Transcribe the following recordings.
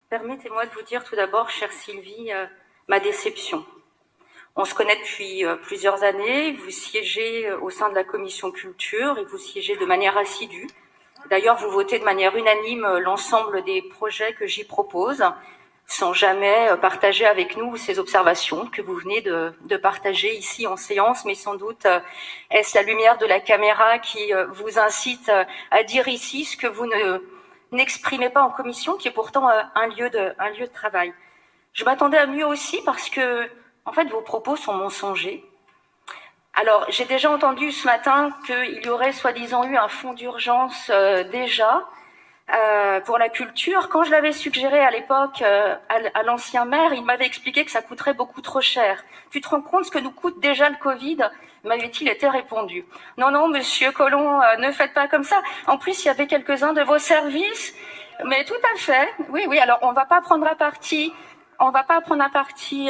Permettez-moi de vous dire tout d'abord, chère Sylvie, ma déception. On se connaît depuis plusieurs années, vous siégez au sein de la commission culture et vous siégez de manière assidue. D'ailleurs, vous votez de manière unanime l'ensemble des projets que j'y propose, sans jamais partager avec nous ces observations que vous venez de partager ici en séance, mais sans doute est-ce la lumière de la caméra qui vous incite à dire ici ce que vous n'exprimez pas en commission, qui est pourtant un lieu de travail. Je m'attendais à mieux aussi parce que, en fait, vos propos sont mensongers. Alors, j'ai déjà entendu ce matin qu'il y aurait soi-disant eu un fonds d'urgence déjà pour la culture. Quand je l'avais suggéré à l'époque à l'ancien maire, il m'avait expliqué que ça coûterait beaucoup trop cher. Tu te rends compte ce que nous coûte déjà le Covid ? M'avait-il été répondu. Non, non, monsieur Collomb, ne faites pas comme ça. En plus, il y avait quelques-uns de vos services. Mais tout à fait. Oui, oui, alors on ne va pas prendre à partie... On va pas prendre à partie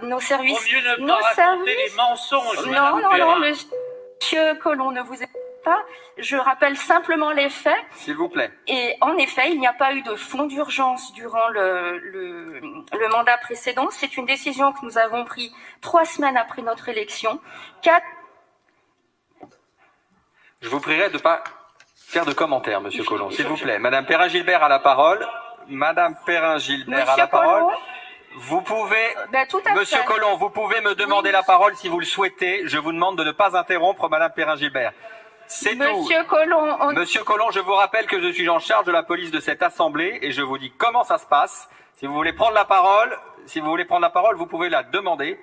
nos services. Vaut mieux ne pas raconter les mensonges. Non, monsieur Collomb, ne vous inquiétez pas. Je rappelle simplement les faits. S'il vous plaît. Et en effet, il n'y a pas eu de fonds d'urgence durant le mandat précédent. C'est une décision que nous avons prise 3 semaines après notre élection. Je vous prierai de ne pas faire de commentaires, monsieur Collomb, s'il vous plaît. Madame Perrin-Gilbert a la parole. Madame Perrin-Gilbert a la parole. Vous pouvez, monsieur Collomb, vous pouvez me demander la parole si vous le souhaitez. Je vous demande de ne pas interrompre Madame Perrin-Gilbert. C'est tout. Monsieur Collomb, je vous rappelle que je suis en charge de la police de cette assemblée et je vous dis comment ça se passe. Si vous voulez prendre la parole, vous pouvez la demander.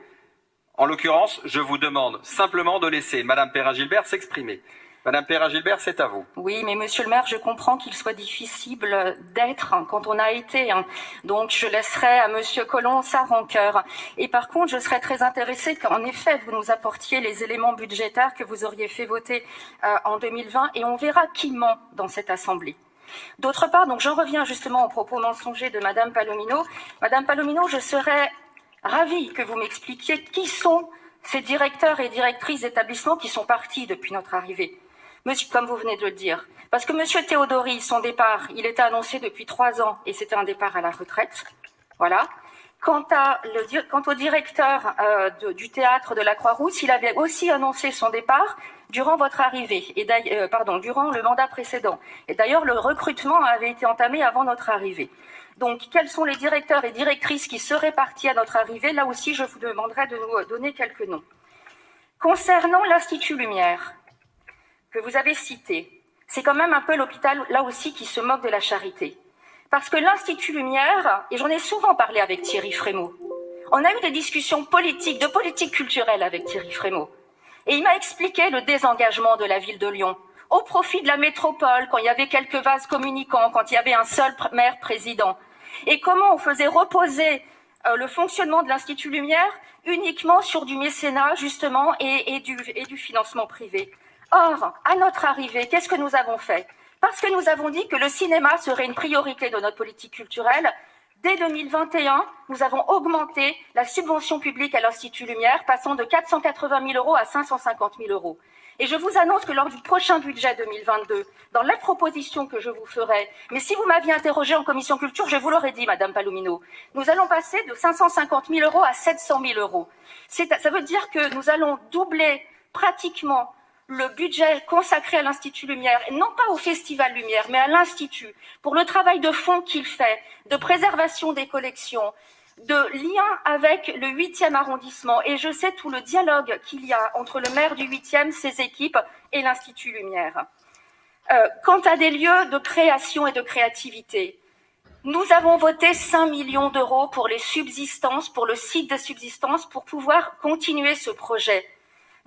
En l'occurrence, je vous demande simplement de laisser Madame Perrin-Gilbert s'exprimer. Madame Perrin-Gilbert, c'est à vous. Oui, mais monsieur le maire, je comprends qu'il soit difficile d'être quand on a été. Donc, je laisserai à monsieur Collomb sa rancœur. Et par contre, je serais très intéressée qu'en effet, vous nous apportiez les éléments budgétaires que vous auriez fait voter en 2020 et on verra qui ment dans cette assemblée. D'autre part, donc j'en reviens justement aux propos mensongers de madame Palomino. Madame Palomino, je serais ravie que vous m'expliquiez qui sont ces directeurs et directrices d'établissements qui sont partis depuis notre arrivée. Monsieur, comme vous venez de le dire, parce que monsieur Théodori, son départ, il était annoncé depuis 3 ans et c'était un départ à la retraite. Voilà. Quant au directeur du théâtre de la Croix-Rousse, il avait aussi annoncé son départ durant votre arrivée, durant le mandat précédent. Et d'ailleurs, le recrutement avait été entamé avant notre arrivée. Donc, quels sont les directeurs et directrices qui seraient partis à notre arrivée? Là aussi, je vous demanderai de nous donner quelques noms. Concernant l'Institut Lumière, que vous avez cité, c'est quand même un peu l'hôpital, là aussi, qui se moque de la charité. Parce que l'Institut Lumière, et j'en ai souvent parlé avec Thierry Frémaux, on a eu des discussions politiques, de politique culturelle avec Thierry Frémaux. Et il m'a expliqué le désengagement de la ville de Lyon, au profit de la métropole, quand il y avait quelques vases communicants, quand il y avait un seul maire président. Et comment on faisait reposer le fonctionnement de l'Institut Lumière uniquement sur du mécénat, justement, et du financement privé. Or, à notre arrivée, qu'est-ce que nous avons fait? Parce que nous avons dit que le cinéma serait une priorité de notre politique culturelle. Dès 2021, nous avons augmenté la subvention publique à l'Institut Lumière, passant de 480 000 € à 550 000 €. Et je vous annonce que lors du prochain budget 2022, dans la proposition que je vous ferai, mais si vous m'aviez interrogé en commission culture, je vous l'aurais dit, Madame Palomino, nous allons passer de 550 000 € à 700 000 €. Ça veut dire que nous allons doubler pratiquement le budget consacré à l'Institut Lumière, et non pas au Festival Lumière, mais à l'Institut, pour le travail de fond qu'il fait, de préservation des collections, de lien avec le 8e arrondissement. Et je sais tout le dialogue qu'il y a entre le maire du 8e, ses équipes et l'Institut Lumière. Quant à des lieux de création et de créativité, nous avons voté 5 millions € pour les subsistances, pour le site de subsistance, pour pouvoir continuer ce projet.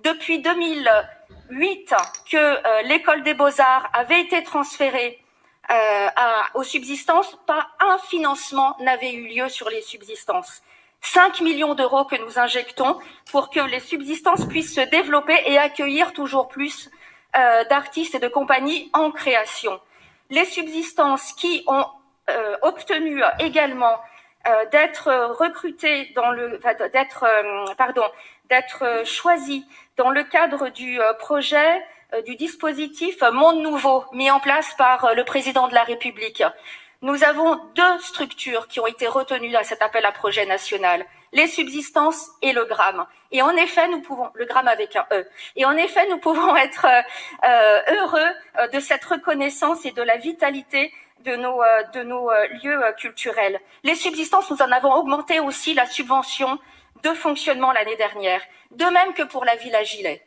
Depuis 2008 que l'école des Beaux-Arts avait été transférée aux subsistances, pas un financement n'avait eu lieu sur les subsistances. 5 millions € que nous injectons pour que les subsistances puissent se développer et accueillir toujours plus d'artistes et de compagnies en création. Les subsistances qui ont obtenu également d'être recrutés d'être choisis dans le cadre du projet du dispositif Monde Nouveau mis en place par le président de la République. Nous avons 2 structures qui ont été retenues à cet appel à projet national, les subsistances et le gramme. Et en effet, nous pouvons, le gramme avec un E, et en effet, nous pouvons être heureux de cette reconnaissance et de la vitalité de nos lieux culturels. Les subsistances, nous en avons augmenté aussi la subvention de fonctionnement l'année dernière, de même que pour la Villa Gilet,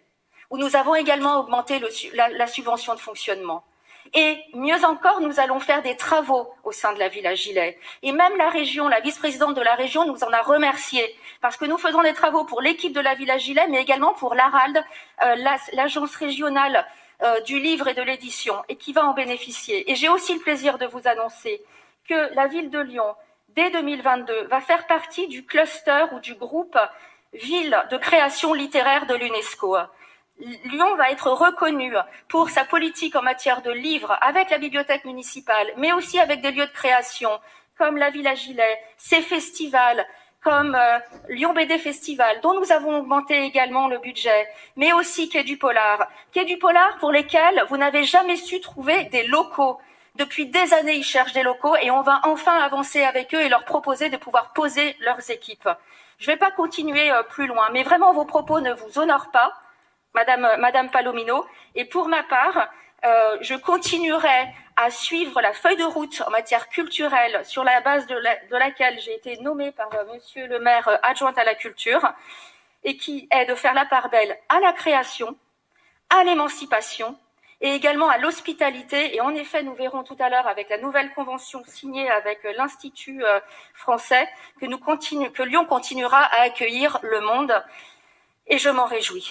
où nous avons également augmenté la subvention de fonctionnement. Et mieux encore, nous allons faire des travaux au sein de la Villa Gilet. Et même la région, la vice-présidente de la région nous en a remercié, parce que nous faisons des travaux pour l'équipe de la Villa Gilet, mais également pour l'ARALD, l'agence régionale du livre et de l'édition, et qui va en bénéficier. Et j'ai aussi le plaisir de vous annoncer que la ville de Lyon, dès 2022, va faire partie du cluster ou du groupe ville de création littéraire de l'UNESCO. Lyon va être reconnue pour sa politique en matière de livres avec la bibliothèque municipale, mais aussi avec des lieux de création comme la Villa Gilet, ses festivals, comme Lyon BD Festival, dont nous avons augmenté également le budget, mais aussi Quai du Polar. Quai du Polar pour lesquels vous n'avez jamais su trouver des locaux. Depuis des années, ils cherchent des locaux et on va enfin avancer avec eux et leur proposer de pouvoir poser leurs équipes. Je ne vais pas continuer plus loin, mais vraiment vos propos ne vous honorent pas, Madame Palomino, et pour ma part, je continuerai à suivre la feuille de route en matière culturelle sur la base de laquelle j'ai été nommée par Monsieur le maire adjointe à la culture, et qui est de faire la part belle à la création, à l'émancipation et également à l'hospitalité. Et en effet, nous verrons tout à l'heure avec la nouvelle convention signée avec l'Institut français que Lyon continuera à accueillir le monde, et je m'en réjouis.